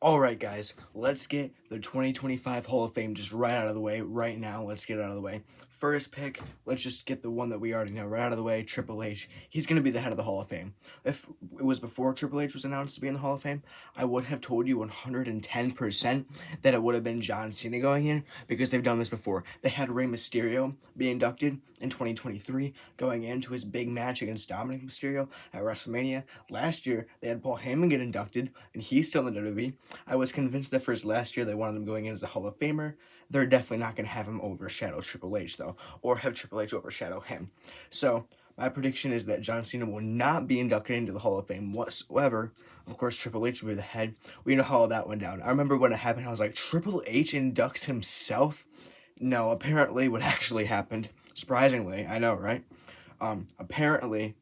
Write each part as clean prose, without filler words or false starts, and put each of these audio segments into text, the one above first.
Alright, guys, let's get the 2025 Hall of Fame just right out of the way right now. Let's get it out of the way. First pick, let's just get the one that we already know right out of the way, Triple H. He's going to be the head of the Hall of Fame. If it was before Triple H was announced to be in the Hall of Fame, I would have told you 110% that it would have been John Cena going in because they've done this before. They had Rey Mysterio be inducted in 2023 going into his big match against Dominic Mysterio at WrestleMania. Last year, they had Paul Heyman get inducted, and he's still in the WWE. I was convinced that for his last year they wanted him going in as a Hall of Famer. They're definitely not going to have him overshadow Triple H, though, or have Triple H overshadow him. So, my prediction is that John Cena will not be inducted into the Hall of Fame whatsoever. Of course, Triple H will be the head. We know how all that went down. I remember when it happened, I was like, Triple H inducts himself? No, apparently what actually happened, surprisingly, I know, right? Apparently,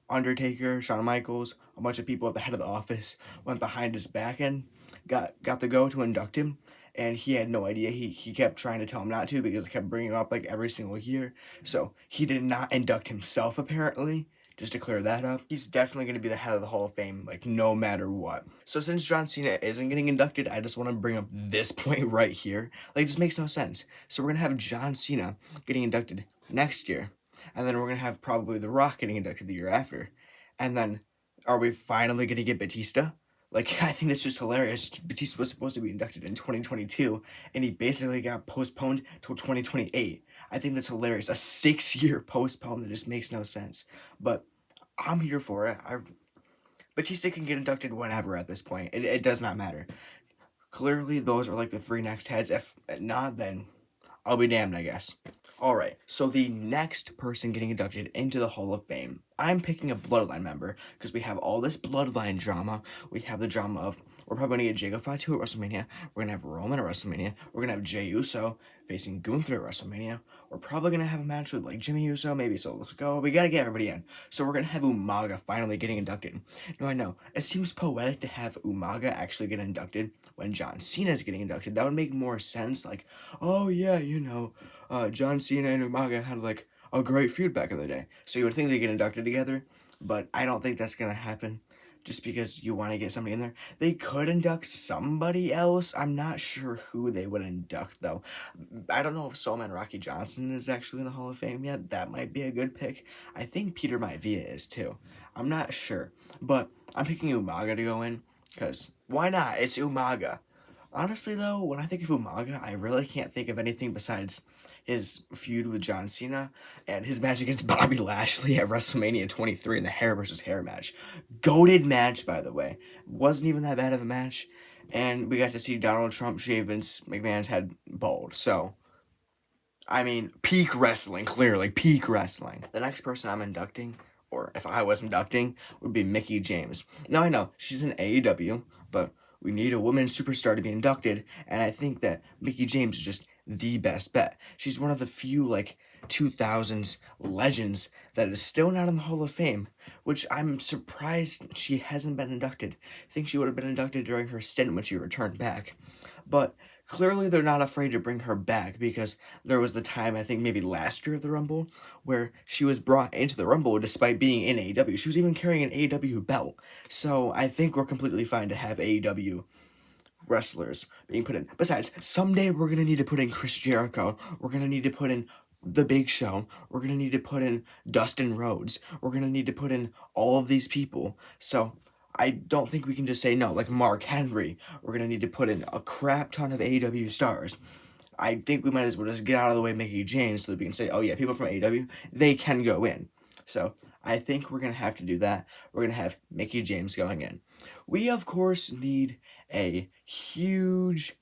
Undertaker, Shawn Michaels, a bunch of people at the head of the office went behind his back and got the go to induct him, and he had no idea. He kept trying to tell him not to because he kept bringing him up like every single year. So he did not induct himself apparently. Just to clear that up, he's definitely going to be the head of the Hall of Fame, like no matter what. So since John Cena isn't getting inducted, I just want to bring up this point right here. Like, it just makes no sense. So we're going to have John Cena getting inducted next year, and then we're going to have probably The Rock getting inducted the year after. And then, are we finally going to get Batista? Like, I think that's just hilarious. Batista was supposed to be inducted in 2022, and he basically got postponed till 2028. I think that's hilarious. A 6-year postpone that just makes no sense. But I'm here for it. Batista can get inducted whenever at this point. It does not matter. Clearly, those are like the three next heads. If not, then I'll be damned, I guess. Alright, so the next person getting inducted into the Hall of Fame, I'm picking a Bloodline member because we have all this Bloodline drama. We have the drama of, we're probably going to get Jacob Fatu at WrestleMania. We're going to have Roman at WrestleMania. We're going to have Jey Uso facing Gunther at WrestleMania. We're probably going to have a match with like Jimmy Uso, maybe Solo Sikoa. We got to get everybody in. So we're going to have Umaga finally getting inducted. No, I know, it seems poetic to have Umaga actually get inducted when John Cena is getting inducted. That would make more sense. Like, oh yeah, John Cena and Umaga had like a great feud back in the day. So you would think they get inducted together, but I don't think that's gonna happen just because you want to get somebody in there. They could induct somebody else. I'm not sure who they would induct though. I don't know if Soulman Rocky Johnson is actually in the Hall of Fame yet. That might be a good pick. I think Peter Maivia is too. I'm not sure, but I'm picking Umaga to go in because why not? It's Umaga. Honestly, though, when I think of Umaga, I really can't think of anything besides his feud with John Cena and his match against Bobby Lashley at WrestleMania 23 in the hair versus hair match. Goated match, by the way. Wasn't even that bad of a match. And we got to see Donald Trump shave Vince McMahon's head bald. So, I mean, peak wrestling, clearly. Peak wrestling. The next person I'm inducting, or if I was inducting, would be Mickie James. Now, I know, she's in AEW, but we need a woman superstar to be inducted, and I think that Mickie James is just the best bet. She's one of the few, 2000s legends that is still not in the Hall of Fame, which I'm surprised she hasn't been inducted. I think she would have been inducted during her stint when she returned back. But clearly they're not afraid to bring her back because there was the time, I think maybe last year of the Rumble, where she was brought into the Rumble despite being in AEW. She was even carrying an AEW belt. So I think we're completely fine to have AEW wrestlers being put in. Besides, someday we're going to need to put in Chris Jericho. We're going to need to put in The Big Show. We're going to need to put in Dustin Rhodes. We're going to need to put in all of these people. So I don't think we can just say no, like Mark Henry. We're going to need to put in a crap ton of AEW stars. I think we might as well just get out of the way Mickie James so that we can say, oh yeah, people from AEW, they can go in. So I think we're going to have to do that. We're going to have Mickie James going in. We, of course, need a huge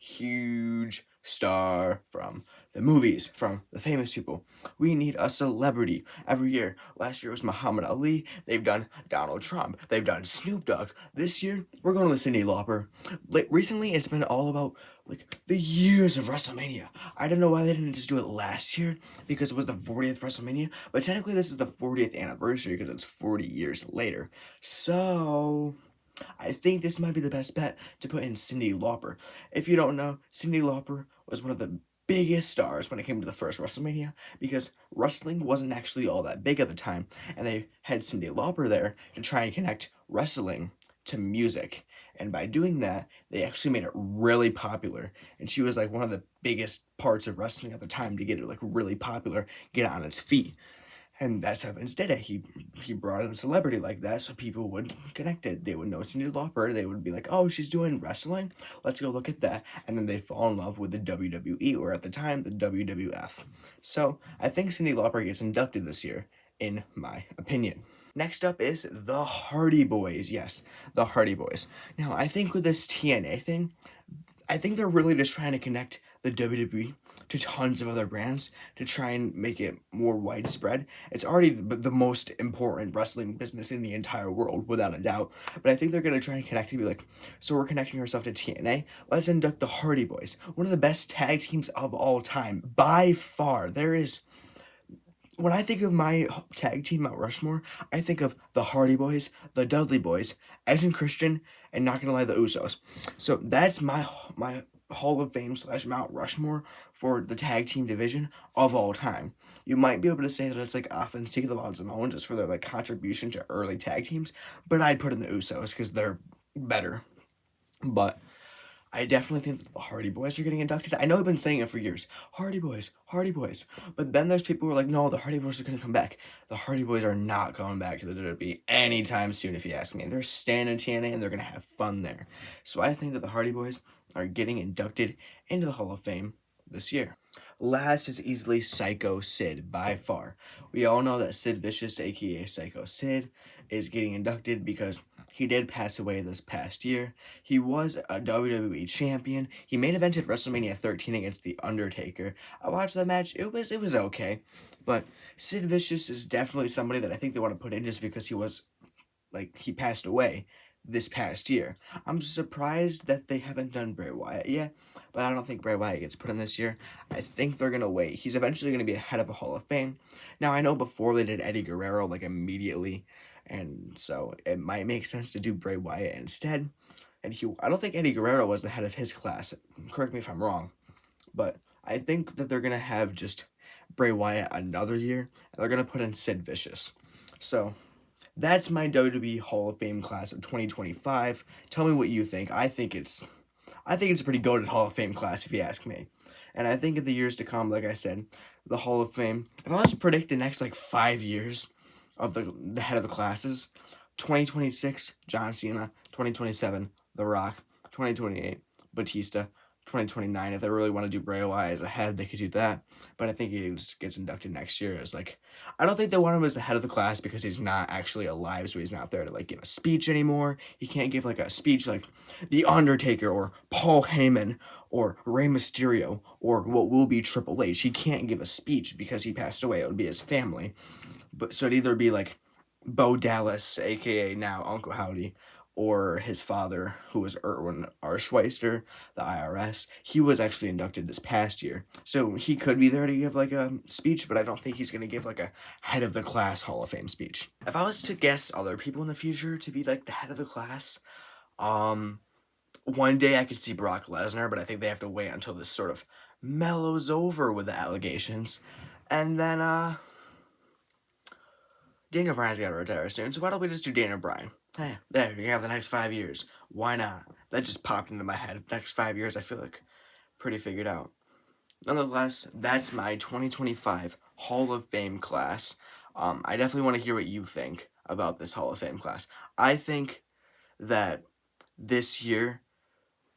star from the movies, from the famous people. We need a celebrity every year. Last year was Muhammad Ali. They've done Donald Trump. They've done Snoop Dogg. This year, we're going with Cyndi Lauper. Recently, it's been all about the years of WrestleMania. I don't know why they didn't just do it last year because it was the 40th WrestleMania, but technically this is the 40th anniversary because it's 40 years later. So I think this might be the best bet to put in Cyndi Lauper. If you don't know, Cyndi Lauper was one of the biggest stars when it came to the first WrestleMania because wrestling wasn't actually all that big at the time, and they had Cyndi Lauper there to try and connect wrestling to music. And by doing that, they actually made it really popular. And she was like one of the biggest parts of wrestling at the time to get it like really popular, get it on its feet. And that's how Vince did it. He brought in a celebrity like that so people would connect it. They would know Cyndi Lauper. They would be like, oh, she's doing wrestling? Let's go look at that. And then they'd fall in love with the WWE, or at the time, the WWF. So I think Cyndi Lauper gets inducted this year, in my opinion. Next up is the Hardy Boys. Yes, the Hardy Boys. Now, I think with this TNA thing, I think they're really just trying to connect the WWE to tons of other brands to try and make it more widespread. It's already the most important wrestling business in the entire world, without a doubt. But I think they're going to try and connect and be like, so we're connecting ourselves to TNA. Let's induct the Hardy Boys, one of the best tag teams of all time, by far. When I think of my tag team Mount Rushmore, I think of the Hardy Boys, the Dudley Boys, Edge and Christian, and not gonna lie, the Usos. So that's my Hall of Fame / Mount Rushmore for the tag team division of all time. You might be able to say that it's like Offense, the Bonds, and Owen just for their like contribution to early tag teams, but I'd put in the Usos because they're better. But I definitely think that the Hardy Boys are getting inducted. I know I've been saying it for years. Hardy Boys, Hardy Boys. But then there's people who are like, no, the Hardy Boys are going to come back. The Hardy Boys are not coming back to the WWE anytime soon, if you ask me. They're staying in TNA and they're going to have fun there. So I think that the Hardy Boys are getting inducted into the Hall of Fame this year. Last is easily Psycho Sid, by far. We all know that Sid Vicious, aka Psycho Sid, is getting inducted because he did pass away this past year. He was a WWE champion. He main evented WrestleMania 13 against The Undertaker. I watched that match. It was okay. But Sid Vicious is definitely somebody that I think they want to put in just because he passed away this past year. I'm surprised that they haven't done Bray Wyatt yet, but I don't think Bray Wyatt gets put in this year. I think they're going to wait. He's eventually going to be ahead of a Hall of Fame. Now, I know before they did Eddie Guerrero, immediately, and so it might make sense to do Bray Wyatt instead. And I don't think Eddie Guerrero was the head of his class. Correct me if I'm wrong. But I think that they're going to have just Bray Wyatt another year, and they're going to put in Sid Vicious. So that's my WWE Hall of Fame class of 2025. Tell me what you think. I think it's a pretty goated Hall of Fame class, if you ask me. And I think in the years to come, like I said, the Hall of Fame, if I was to predict the next 5 years of the head of the classes, 2026, John Cena, 2027, The Rock, 2028, Batista, 2029. If they really want to do Bray Wyatt as a head, they could do that. But I think he just gets inducted next year as I don't think they want him as the head of the class because he's not actually alive, so he's not there to give a speech anymore. He can't give a speech like The Undertaker or Paul Heyman or Rey Mysterio or what will be Triple H. He can't give a speech because he passed away. It would be his family. But so it'd either be Bo Dallas, aka now Uncle Howdy, or his father, who was Erwin R. Schweister, the IRS. He was actually inducted this past year. So he could be there to give a speech, but I don't think he's going to give a head of the class Hall of Fame speech. If I was to guess other people in the future to be the head of the class, one day I could see Brock Lesnar, but I think they have to wait until this sort of mellows over with the allegations. And then, Daniel Bryan's got to retire soon, so why don't we just do Daniel Bryan? Hey, there, you have the next 5 years. Why not? That just popped into my head. Next 5 years, I feel pretty figured out. Nonetheless, that's my 2025 Hall of Fame class. I definitely want to hear what you think about this Hall of Fame class. I think that this year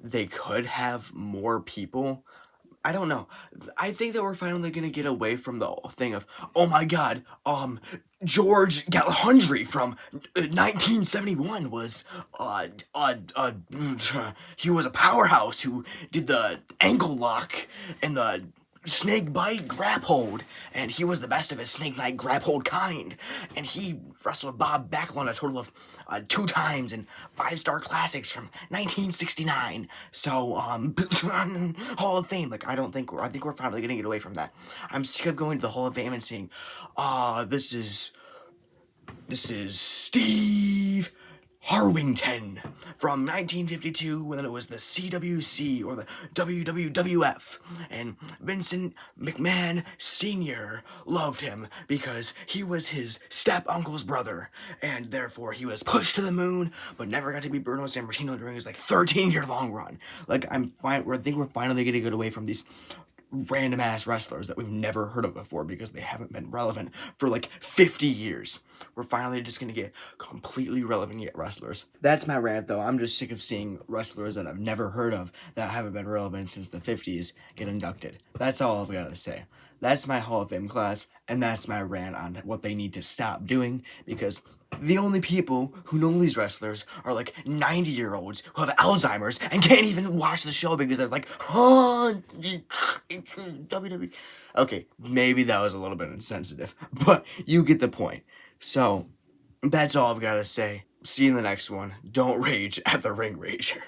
they could have more people. I don't know. I think that we're finally gonna get away from the thing of, oh my god, George Galahundry from 1971 was, he was a powerhouse who did the ankle lock and the snake bite grab hold, and he was the best of his snake bite grab hold kind, and he wrestled Bob Backlund a total of 2 times in 5-star classics from 1969. So Hall of Fame, I think we're finally gonna get away from that. I'm sick of going to the Hall of Fame and saying, this is Steve Harwington from 1952 when it was the CWC or the WWF, and Vincent McMahon Sr. loved him because he was his step-uncle's brother, and therefore he was pushed to the moon but never got to be Bruno Sammartino during his 13-year long run. I think we're finally gonna get away from these random ass wrestlers that we've never heard of before because they haven't been relevant for 50 years. We're finally just gonna get completely relevant yet wrestlers. That's my rant though. I'm just sick of seeing wrestlers that I've never heard of that haven't been relevant since the 50s get inducted. That's all I've got to say. That's my Hall of Fame class, and that's my rant on what they need to stop doing, because the only people who know these wrestlers are 90-year-olds who have Alzheimer's and can't even watch the show because they're oh, WWE. Okay, maybe that was a little bit insensitive, but you get the point. So, that's all I've got to say. See you in the next one. Don't rage at the Ring Rager.